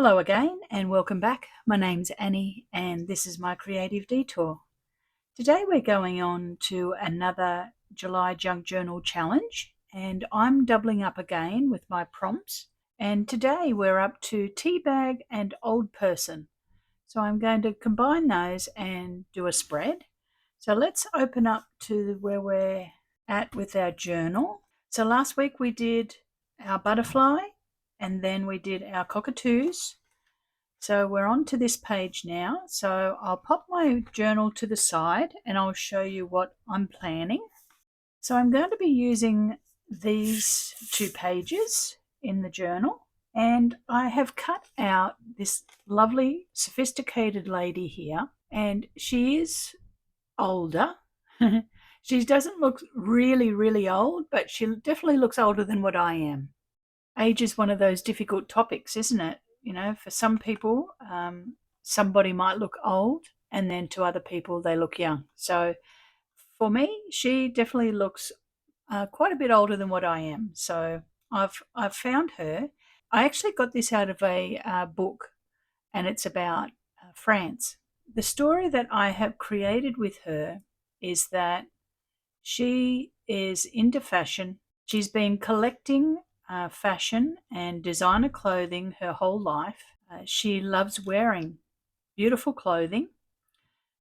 Hello again and welcome back. My name's Annie and this is my creative detour. Today we're going on to another July Junk Journal challenge and I'm doubling up again with my prompts, and today we're up to teabag and old person. So I'm going to combine those and do a spread. So let's open up to where we're at with our journal. So last week we did our butterfly and then we did our cockatoos. So we're on to this page now. So I'll pop my journal to the side and I'll show you what I'm planning. So I'm going to be using these 2 pages in the journal, and I have cut out this lovely sophisticated lady here, and she is older. She doesn't look really old, but she definitely looks older than what I am. Age is one of those difficult topics, isn't it? You know, for some people, somebody might look old, and then to other people, they look young. So for me, she definitely looks quite a bit older than what I am. So I've found her. I actually got this out of a book, and it's about France. The story that I have created with her is that she is into fashion. She's been collecting fashion and designer clothing her whole life. She loves wearing beautiful clothing.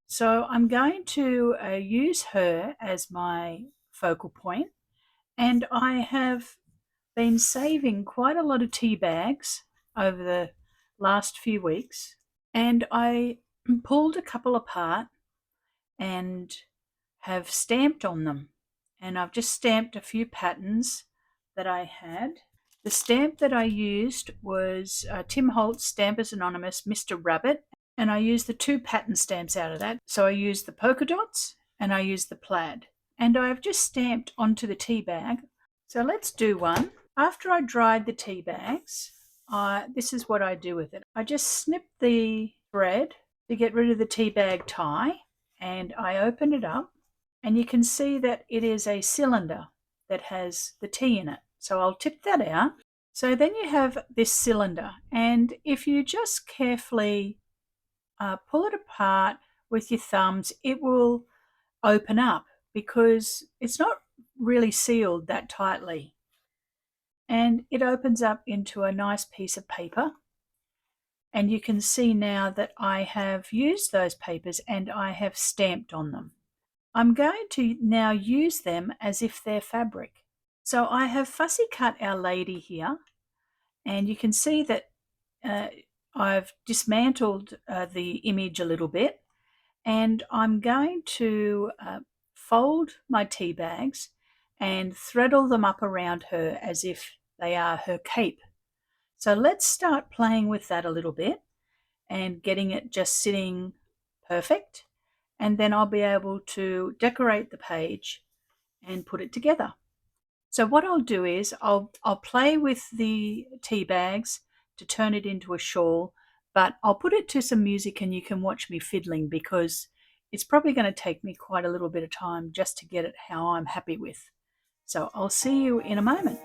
So I'm going to use her as my focal point, and I have been saving quite a lot of tea bags over the last few weeks, and I pulled a couple apart and have stamped on them. And I've just stamped a few patterns that I had. The stamp that I used was Tim Holtz Stampers Anonymous Mr. Rabbit, and I used the 2 pattern stamps out of that. So I used the polka dots and I used the plaid. And I've just stamped onto the tea bag. So let's do one. After I dried the tea bags, this is what I do with it. I just snip the thread to get rid of the tea bag tie, and I open it up, and you can see that it is a cylinder that has the tea in it. So I'll tip that out. So then you have this cylinder, and if you just carefully pull it apart with your thumbs, it will open up because it's not really sealed that tightly. And it opens up into a nice piece of paper. And you can see now that I have used those papers and I have stamped on them. I'm going to now use them as if they're fabric. So I have fussy cut our lady here, and you can see that I've dismantled the image a little bit, and I'm going to fold my tea bags and threadle them up around her as if they are her cape. So let's start playing with that a little bit and getting it just sitting perfect, and then I'll be able to decorate the page and put it together. So what I'll do is I'll play with the tea bags to turn it into a shawl, but I'll put it to some music and you can watch me fiddling, because it's probably going to take me quite a little bit of time just to get it how I'm happy with. So I'll see you in a moment.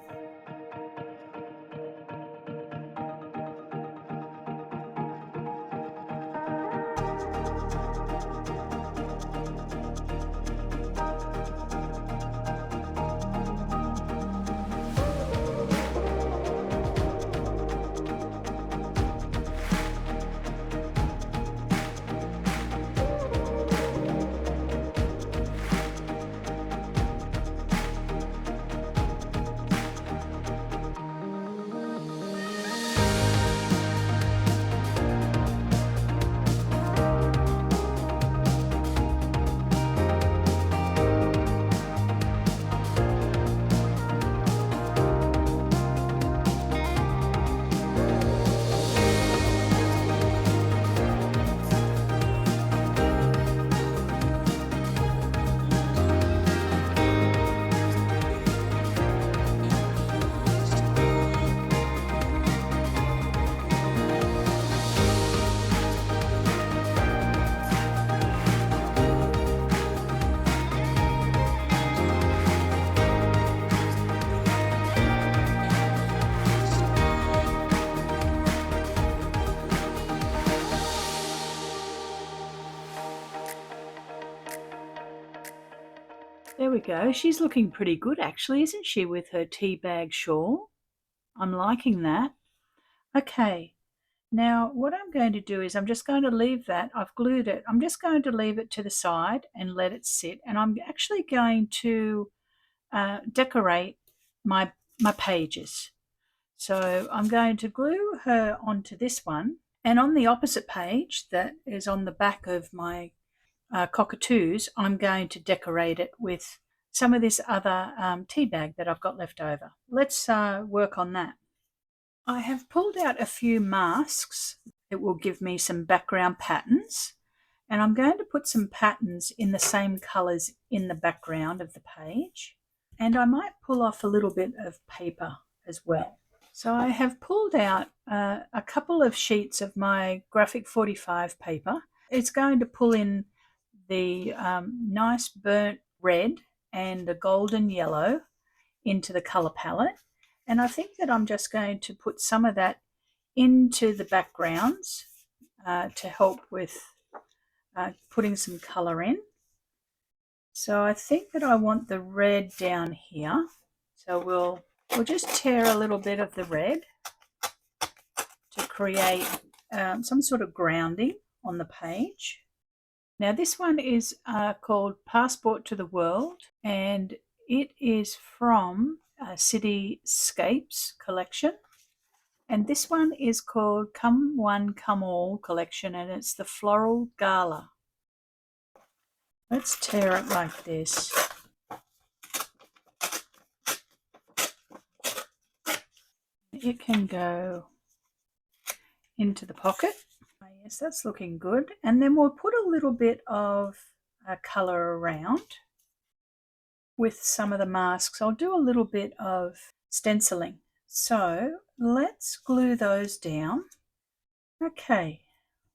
There we go. She's looking pretty good actually, isn't she, with her tea bag shawl? I'm liking that. Okay, now what I'm going to do is I'm just going to leave that. I've glued it. I'm just going to leave it to the side and let it sit. And I'm actually going to decorate my pages. So I'm going to glue her onto this one. And on the opposite page that is on the back of my cockatoos, I'm going to decorate it with some of this other tea bag that I've got left over. Let's work on that. I have pulled out a few masks. It will give me some background patterns. And I'm going to put some patterns in the same colours in the background of the page. And I might pull off a little bit of paper as well. So I have pulled out a couple of sheets of my graphic 45 paper. It's going to pull in the nice burnt red and the golden yellow into the colour palette. And I think that I'm just going to put some of that into the backgrounds to help with putting some colour in. So I think that I want the red down here. So we'll just tear a little bit of the red to create some sort of grounding on the page. Now this one is called Passport to the World, and it is from Cityscapes collection. And this one is called Come One, Come All collection, and it's the Floral Gala. Let's tear it like this. It can go into the pocket. Yes, that's looking good. And then we'll put a little bit of colour around with some of the masks. I'll do a little bit of stenciling. So let's glue those down. Okay,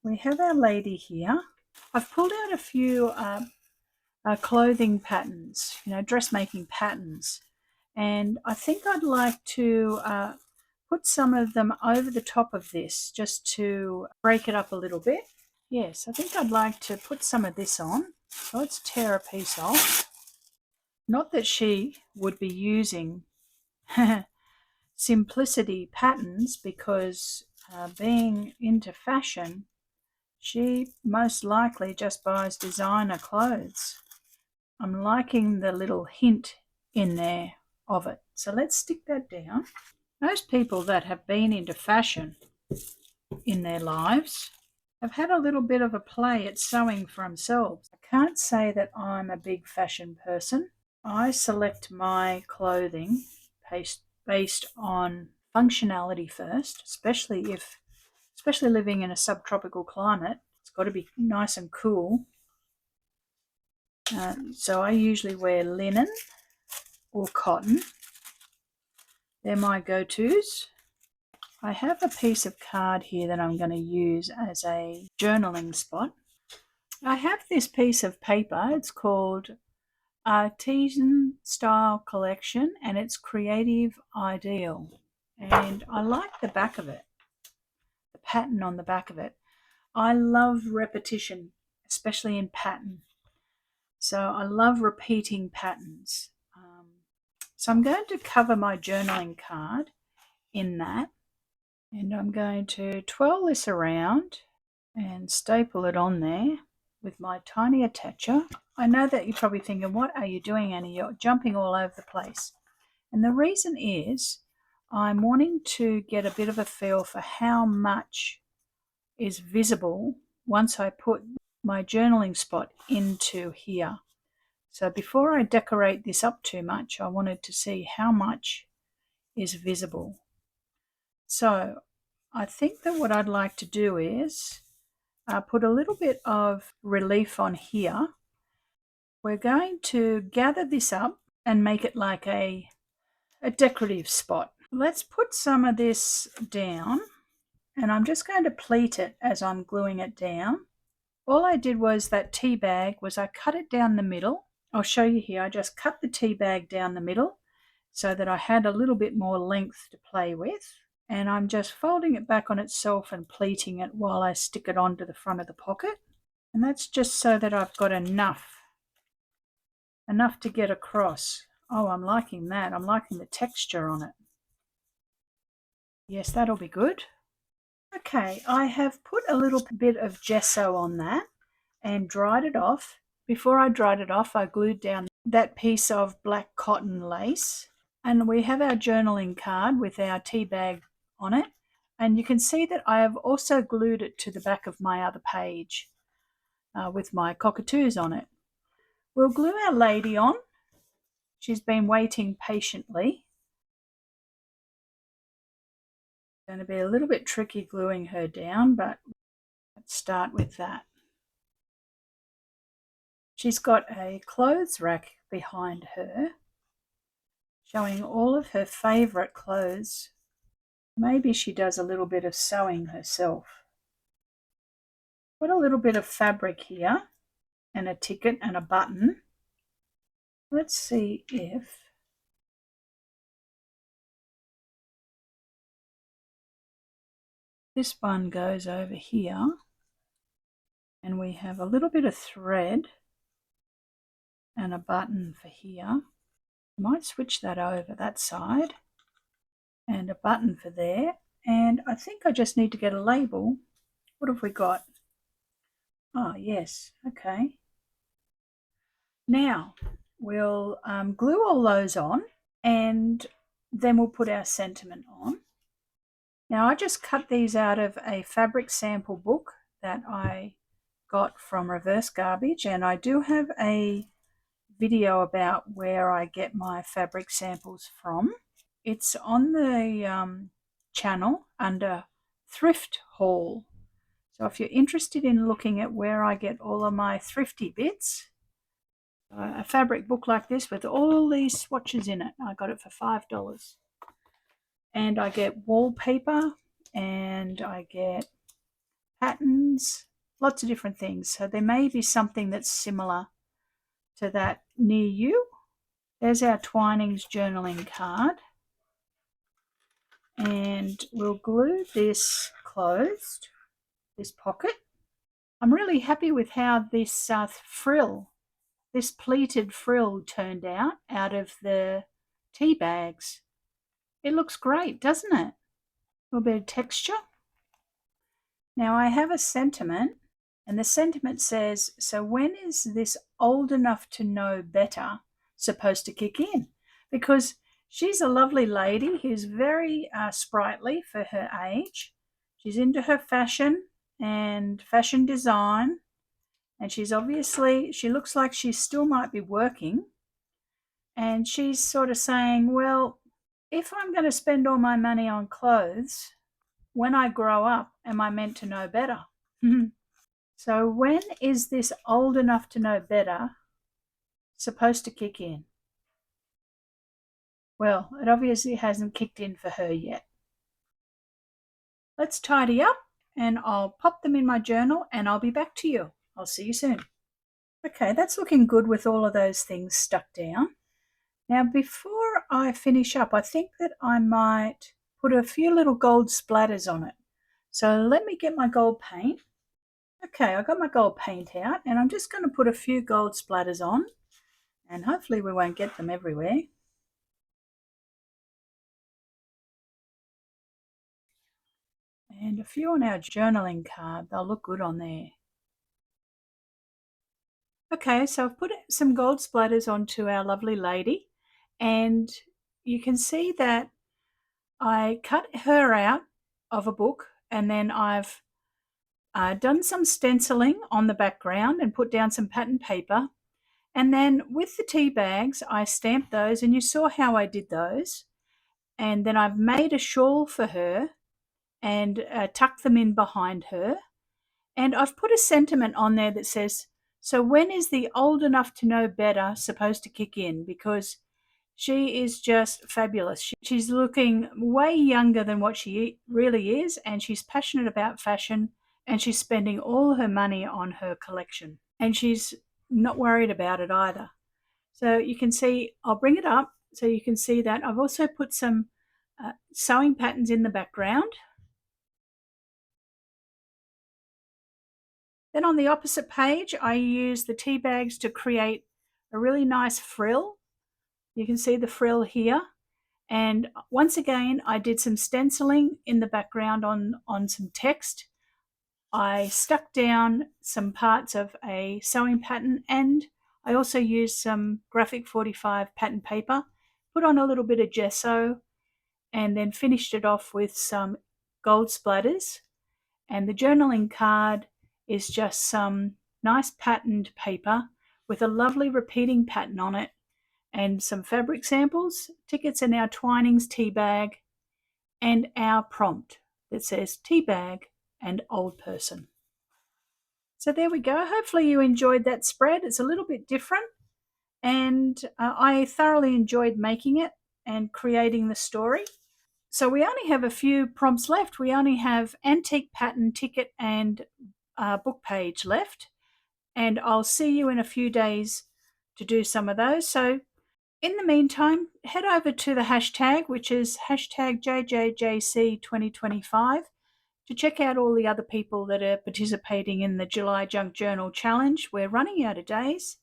we have our lady here. I've pulled out a few clothing patterns, dressmaking patterns. And I think I'd like to put some of them over the top of this just to break it up a little bit. Yes, I think I'd like to put some of this on. So let's tear a piece off. Not that she would be using simplicity patterns, because being into fashion, she most likely just buys designer clothes. I'm liking the little hint in there of it. So let's stick that down. Most people that have been into fashion in their lives have had a little bit of a play at sewing for themselves. I can't say that I'm a big fashion person. I select my clothing based on functionality first, especially living in a subtropical climate. It's got to be nice and cool. So I usually wear linen or cotton. They're my go-tos. I have a piece of card here that I'm going to use as a journaling spot. I have this piece of paper. It's called Artisan Style Collection, and it's Creative Ideal. And I like the back of it, the pattern on the back of it. I love repetition, especially in pattern. So I love repeating patterns. So I'm going to cover my journaling card in that, and I'm going to twirl this around and staple it on there with my tiny attacher. I know that you're probably thinking, what are you doing, Annie? You're jumping all over the place. And the reason is I'm wanting to get a bit of a feel for how much is visible once I put my journaling spot into here. So before I decorate this up too much, I wanted to see how much is visible. So I think that what I'd like to do is put a little bit of relief on here. We're going to gather this up and make it like a decorative spot. Let's put some of this down, and I'm just going to pleat it as I'm gluing it down. All I did was that tea bag was I cut it down the middle. I'll show you here. I just cut the tea bag down the middle so that I had a little bit more length to play with. And I'm just folding it back on itself and pleating it while I stick it onto the front of the pocket. And that's just so that I've got enough enough to get across. Oh, I'm liking that. I'm liking the texture on it. Yes, that'll be good. Okay, I have put a little bit of gesso on that and dried it off. Before I dried it off, I glued down that piece of black cotton lace. And we have our journaling card with our tea bag on it. And you can see that I have also glued it to the back of my other page with my cockatoos on it. We'll glue our lady on. She's been waiting patiently. It's going to be a little bit tricky gluing her down, but let's start with that. She's got a clothes rack behind her, showing all of her favourite clothes. Maybe she does a little bit of sewing herself. Put a little bit of fabric here and a ticket and a button. Let's see if this one goes over here, and we have a little bit of thread and a button for here. I might switch that over that side and a button for there. And I think I just need to get a label. What have we got? Oh, yes. Okay. Now we'll glue all those on, and then we'll put our sentiment on. Now I just cut these out of a fabric sample book that I got from Reverse Garbage, and I do have a video about where I get my fabric samples from. It's on the channel under Thrift Haul. So if you're interested in looking at where I get all of my thrifty bits, a fabric book like this with all these swatches in it, I got it for $5. And I get wallpaper and I get patterns, lots of different things. So there may be something that's similar to that near you. There's our Twinings journaling card. And we'll glue this closed, this pocket. I'm really happy with how this frill, this pleated frill turned out of the tea bags. It looks great, doesn't it? A little bit of texture. Now I have a sentiment, and the sentiment says, so when is this old enough to know better supposed to kick in? Because she's a lovely lady who's very sprightly for her age. She's into her fashion and fashion design, and she looks like she still might be working. And she's sort of saying, well, if I'm going to spend all my money on clothes, when I grow up, am I meant to know better? So when is this old enough to know better supposed to kick in? Well, it obviously hasn't kicked in for her yet. Let's tidy up, and I'll pop them in my journal, and I'll be back to you. I'll see you soon. Okay, that's looking good with all of those things stuck down. Now, before I finish up, I think that I might put a few little gold splatters on it. So let me get my gold paint. Okay, I got my gold paint out, and I'm just going to put a few gold splatters on, and hopefully we won't get them everywhere. And a few on our journaling card, they'll look good on there. Okay, so I've put some gold splatters onto our lovely lady, and you can see that I cut her out of a book, and then I've done some stenciling on the background and put down some pattern paper. And then with the tea bags, I stamped those, and you saw how I did those. And then I've made a shawl for her and tucked them in behind her. And I've put a sentiment on there that says, so when is the old enough to know better supposed to kick in? Because she is just fabulous. She's looking way younger than what she really is, and she's passionate about fashion, and she's spending all her money on her collection. And she's not worried about it either. So you can see, I'll bring it up so you can see that. I've also put some sewing patterns in the background. Then on the opposite page, I use the tea bags to create a really nice frill. You can see the frill here. And once again, I did some stenciling in the background on some text. I stuck down some parts of a sewing pattern, and I also used some graphic 45 pattern paper, put on a little bit of gesso, and then finished it off with some gold splatters. And the journaling card is just some nice patterned paper with a lovely repeating pattern on it and some fabric samples, tickets in our Twinings tea bag, and our prompt that says tea bag and old person. So there we go. Hopefully you enjoyed that spread. It's a little bit different, and I thoroughly enjoyed making it and creating the story. So we only have a few prompts left. We only have antique pattern, ticket, and book page left, and I'll see you in a few days to do some of those. So in the meantime, head over to the hashtag, which is hashtag JJJC2025, to check out all the other people that are participating in the July Junk Journal Challenge. We're running out of days,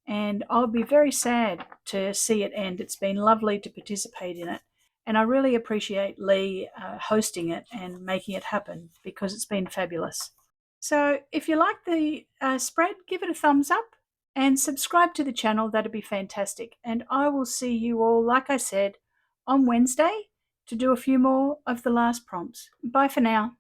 and I'll be very sad to see it end. It's been lovely to participate in it, and I really appreciate Lee hosting it and making it happen because it's been fabulous. So if you like the spread, give it a thumbs up and subscribe to the channel. That'd be fantastic. And I will see you all, like I said, on Wednesday to do a few more of the last prompts. Bye for now.